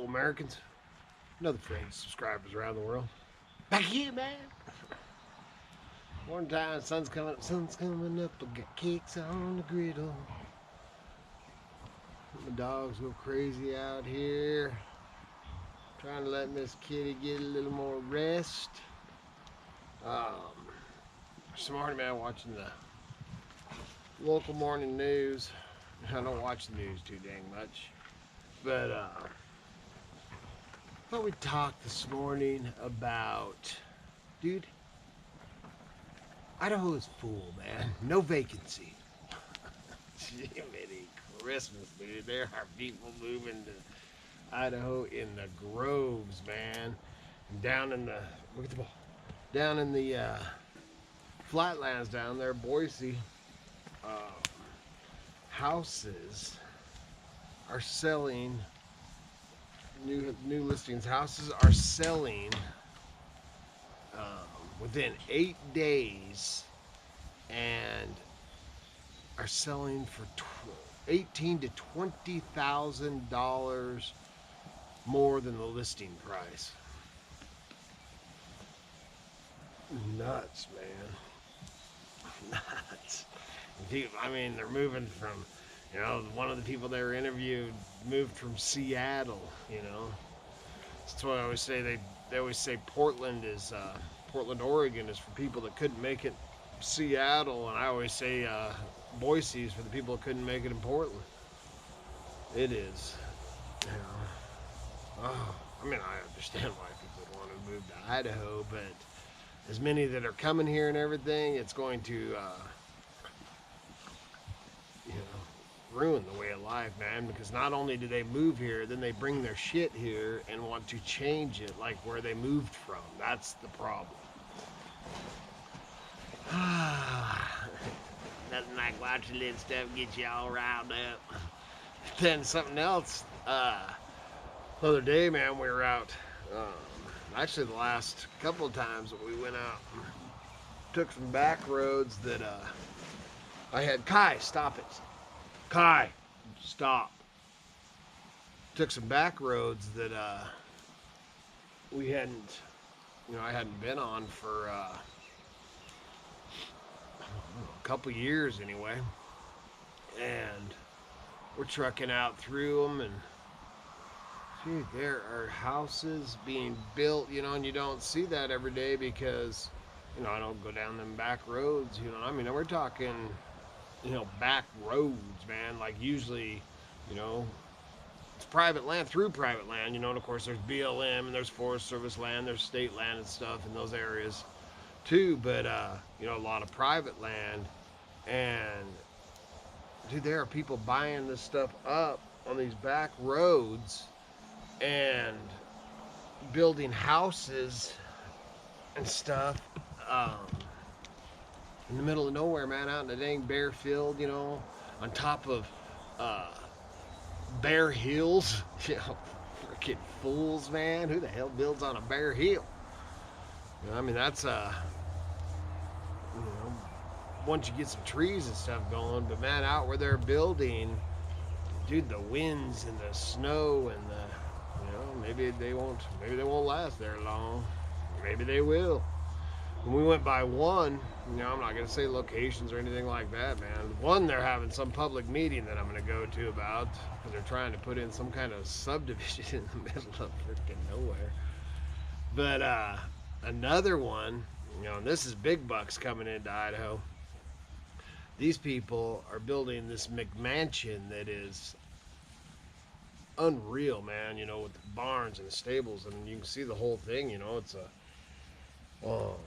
fellow Americans, another friends, subscribers around the world. Back here, man. Morning time, sun's coming up, I got cakes on the griddle. My dogs go crazy out here. Trying to let Miss Kitty get a little more rest. This morning, man, watching the local morning news. I don't watch the news too dang much. But thought we'd talk this morning about, dude, Idaho is full, man. No vacancy. Jiminy Christmas, dude. There are people moving to Idaho in the groves, man. And down in the, look at the ball. Down in the flatlands down there, Boise, houses are selling, new listings, houses are selling within 8 days and are selling for $18,000 to $20,000 more than the listing price. Nuts, man. Nuts. I mean, they're moving from, one of the people they were interviewed moved from Seattle, That's why I always say they always say Portland, Oregon is for people that couldn't make it Seattle, and I always say Boise is for the people that couldn't make it in Portland. It is. I mean, I understand why people would want to move to Idaho, but as many that are coming here and everything, it's going to ruin the way of life, man, because not only do they move here, then they bring their shit here and want to change it like where they moved from. That's the problem. Nothing like watching this stuff get you all riled up. Then something else, the other day, man, we were out, actually the last couple of times that we went out, took some back roads that I had, Kai, stop it. Kai, stop. Took some back roads that we hadn't, I hadn't been on for a couple years anyway. And we're trucking out through them, and dude, there are houses being built, and you don't see that every day because, I don't go down them back roads, I mean? We're talking, back roads, man. Like usually, it's private land through private land, and of course there's BLM and there's Forest Service land, there's state land and stuff in those areas too, but a lot of private land. And dude, there are people buying this stuff up on these back roads and building houses and stuff in the middle of nowhere, man, out in the dang bare field, on top of bare hills. Freaking fools, man. Who the hell builds on a bare hill? I mean, that's once you get some trees and stuff going, but man, out where they're building, dude, the winds and the snow and the, maybe they won't last there long. Maybe they will. When we went by one, I'm not going to say locations or anything like that, man. One, they're having some public meeting that I'm going to go to about, because they're trying to put in some kind of subdivision in the middle of freaking nowhere. But another one, and this is big bucks coming into Idaho. These people are building this McMansion that is unreal, man, with the barns and the stables, and you can see the whole thing, it's a, I don't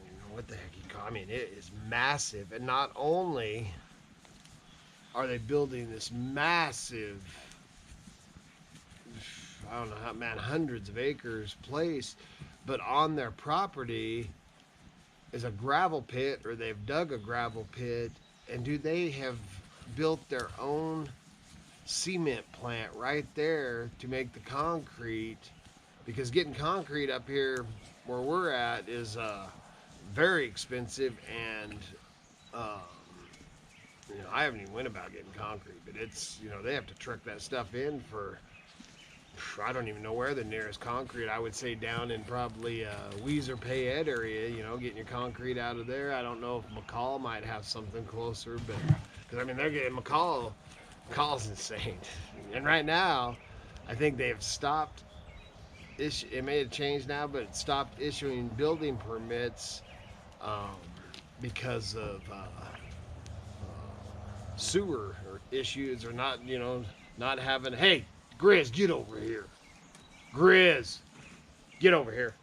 even know what the heck you call it. I mean, it is massive, and not only are they building this massive, I don't know how, man, hundreds of acres place, but on their property is a gravel pit, or they've dug a gravel pit, and dude, they have built their own cement plant right there to make the concrete, because getting concrete up here where we're at is very expensive, and I haven't even went about getting concrete, but it's, they have to truck that stuff in for I don't even know where the nearest concrete. I would say down in probably Weezer Payette area, you know, getting your concrete out of there. I don't know if McCall might have something closer, but because I mean they're getting McCall's insane. And right now, I think they've stopped. It may have changed now, but it stopped issuing building permits because of sewer or issues, or not, you know, not having. Hey, Grizz, get over here. Grizz, get over here.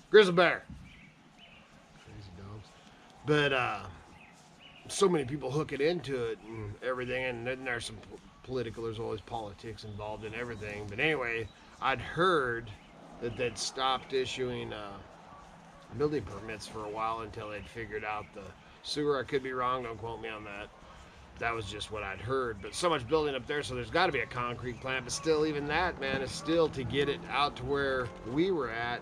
Grizzle bear. Crazy dogs. But so many people hook it into it and everything, and then there's some political. There's always politics involved in everything. But anyway, I'd heard that they'd stopped issuing building permits for a while until they'd figured out the sewer. I could be wrong. Don't quote me on that. That was just what I'd heard. But so much building up there, so there's got to be a concrete plant. But still, even that, man, is still to get it out to where we were at,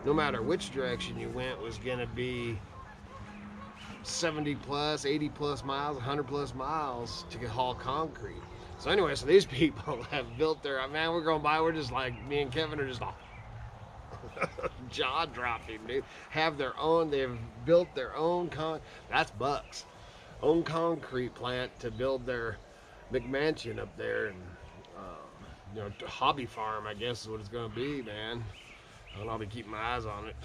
no matter which direction you went, was going to be 70 plus, 80 plus miles, 100 plus miles to haul concrete. So anyway, so these people have built their, man, we're going by, we're just like, me and Kevin are just all jaw dropping, dude. Have their own, they've built their own that's bucks. Own concrete plant to build their McMansion up there, and you know, hobby farm, I guess is what it's going to be, man. And I'll be keeping my eyes on it.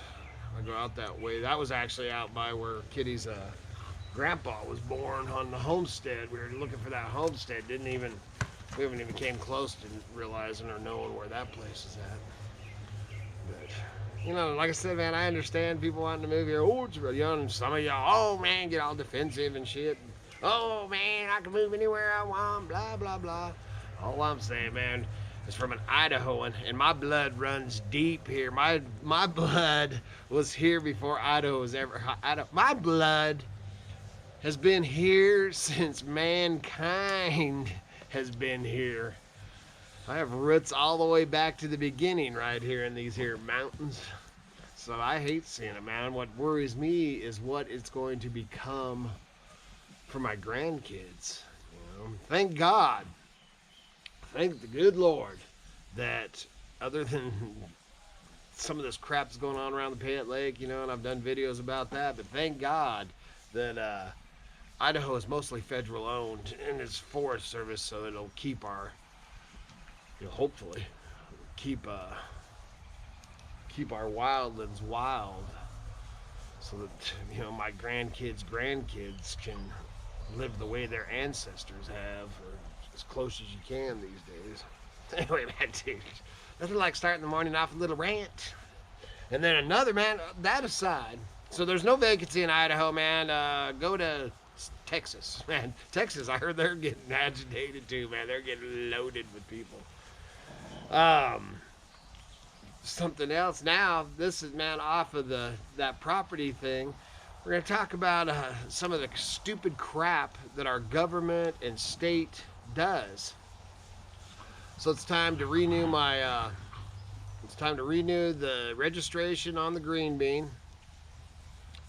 I go out that way. That was actually out by where Kitty's grandpa was born, on the homestead. We were looking for that homestead. We haven't even came close to realizing or knowing where that place is at. But you know, like I said, man, I understand people wanting to move here. Oh, it's really young. And some of y'all, oh, man, get all defensive and shit. Oh, man, I can move anywhere I want, blah, blah, blah. All I'm saying, man, is from an Idahoan, and my blood runs deep here. My blood was here before Idaho was ever. My blood has been here since mankind has been here. I have roots all the way back to the beginning right here in these here mountains. So I hate seeing it, man. What worries me is what it's going to become for my grandkids. You know? Thank God, thank the good Lord, that other than some of this crap that's going on around the Payette Lake, you know, and I've done videos about that, but thank God that Idaho is mostly federal owned and it's Forest Service, so it'll keep our, you know, hopefully keep our wildlands wild, so that, you know, my grandkids' can live the way their ancestors have, or as close as you can these days. Anyway, man, dude, nothing like starting the morning off with a little rant. And then another, man, that aside, so there's no vacancy in Idaho, man. Go to Texas, man. Texas, I heard they're getting agitated too, man. They're getting loaded with people. Something else now, this is, man, off of that property thing. We're going to talk about some of the stupid crap that our government and state does. So it's time to renew the registration on the green bean,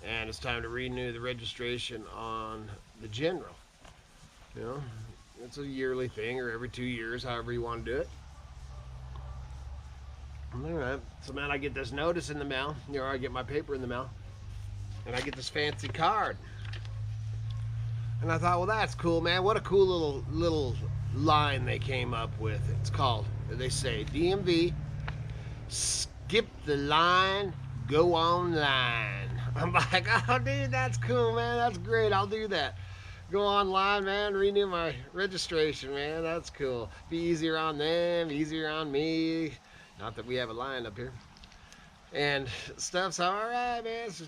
and it's time to renew the registration on the general. You know, it's a yearly thing, or every 2 years, however you want to do it. All right, so man, I get this notice in the mail. You know, I get my paper in the mail, and I get this fancy card. And I thought, well, that's cool, man. What a cool little line they came up with. It's called, they say, DMV, skip the line, go online. I'm like, oh, dude, that's cool, man. That's great. I'll do that. Go online, man. Renew my registration, man. That's cool. Be easier on them, easier on me. Not that we have a line up here. And stuff, so all right, man. So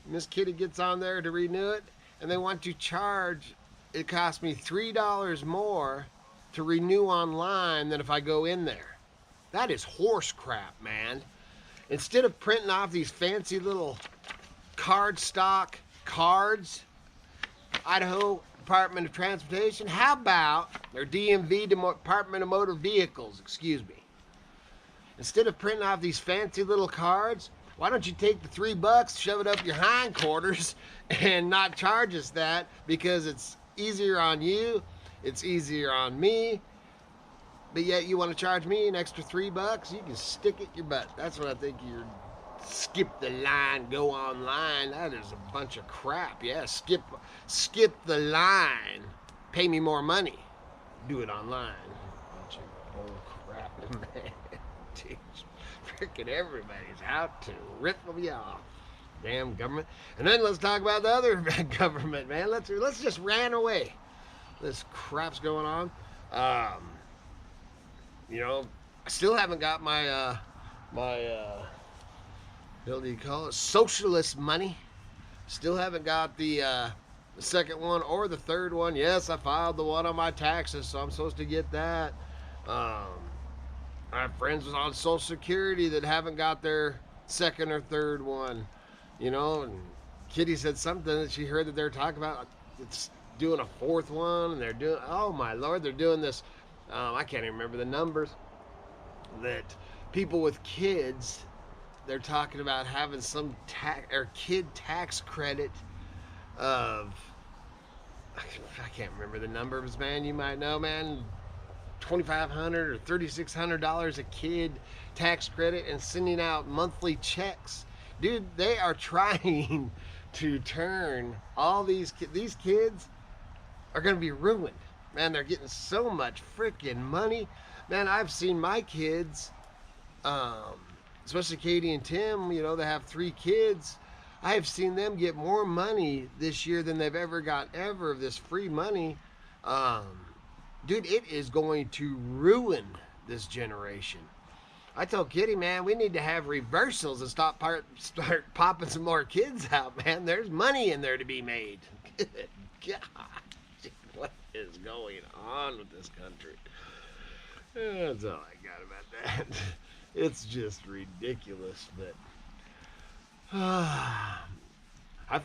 Miss Kitty gets on there to renew it, and they want to charge, it cost me $3 more to renew online than if I go in there. That is horse crap, man. Instead of printing off these fancy little cardstock cards, Idaho Department of Transportation, how about, or DMV, Department of Motor Vehicles, excuse me. Instead of printing off these fancy little cards, why don't you take the $3, shove it up your hindquarters, and not charge us that, because it's easier on you, it's easier on me, but yet you want to charge me an extra $3? You can stick it in your butt. That's what I think you're. Skip the line, go online. That is a bunch of crap. Yeah, skip the line. Pay me more money. Do it online. Bunch of bull crap, man. Jeez, freaking everybody's out to rip me off. Damn government. And then let's talk about the other government, man. Let's just ran away. This crap's going on. You know, I still haven't got my what do you call it? Socialist money. Still haven't got the second one or the third one. Yes, I filed the one on my taxes, so I'm supposed to get that. I have friends on Social Security that haven't got their second or third one. You know, and Kitty said something that she heard that they're talking about. It's doing a fourth one, and they're doing. Oh my Lord, they're doing this. I can't even remember the numbers. That people with kids. They're talking about having some kid tax credit of, I can't remember the numbers, man. You might know, man. $2,500 or $3,600 a kid tax credit and sending out monthly checks. Dude, they are trying to turn all these kids are going to be ruined. Man, they're getting so much freaking money. Man, I've seen my kids, especially Katie and Tim, you know, they have 3 kids. I have seen them get more money this year than they've ever got of this free money. Dude, it is going to ruin this generation. I told Kitty, man, we need to have reversals and start popping some more kids out, man. There's money in there to be made. Good God, what is going on with this country? That's all I got about that. It's just ridiculous, but I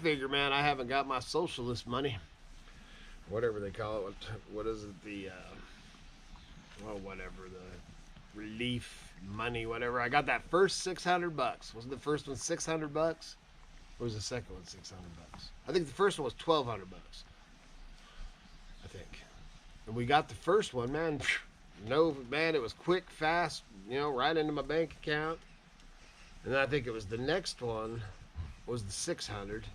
figure, man, I haven't got my socialist money, whatever they call it. What is it? The whatever, the relief money, whatever. I got that first $600. Wasn't the first one $600? Or was the second one $600? I think the first one was $1,200. I think. And we got the first one, man. No, man, it was quick, fast, you know, right into my bank account. And then I think it was the next one was the 600.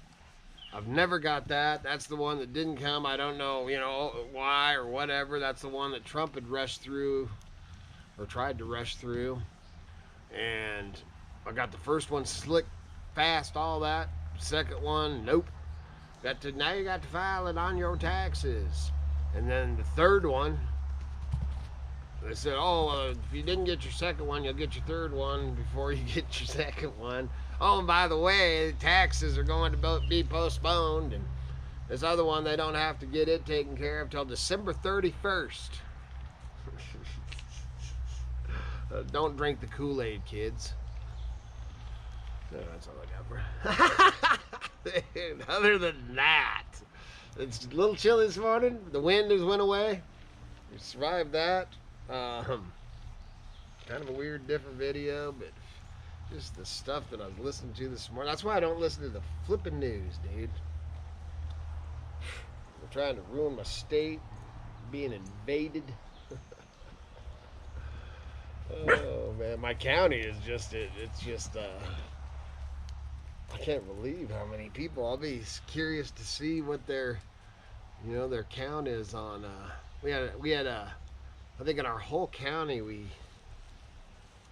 I've never got that. That's the one that didn't come. I don't know, you know, why or whatever. That's the one that Trump had rushed through or tried to rush through. And I got the first one slick, fast, all that. Second one, nope. Now you got to file it on your taxes. And then the third one, they said, if you didn't get your second one, you'll get your third one before you get your second one. Oh, and by the way, taxes are going to be postponed. And this other one, they don't have to get it taken care of till December 31st. Don't drink the Kool-Aid, kids. No, that's all I got for other than that, it's a little chilly this morning. The wind has went away. We survived that. Kind of a weird, different video, but just the stuff that I was listening to this morning. That's why I don't listen to the flipping news, dude. They're trying to ruin my state, being invaded. Oh man, my county is just it's just I can't believe how many people. I'll be curious to see what their count is on. We had I think in our whole county we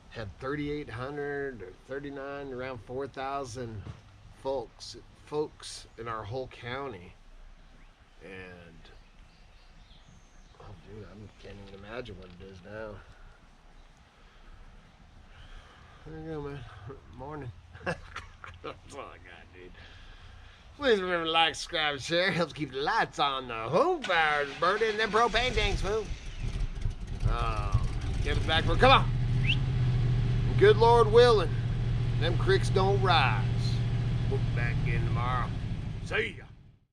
had 3,800 or 39, around 4,000 folks in our whole county, and oh dude, I can't even imagine what it is now. There you go, man. Morning. That's all I got, dude. Please remember to like, subscribe, and share. Helps keep the lights on. The home fires burning and them propane tanks, fool. Kevin's back for come on. And good Lord willing, them creeks don't rise. We'll be back in tomorrow. See ya.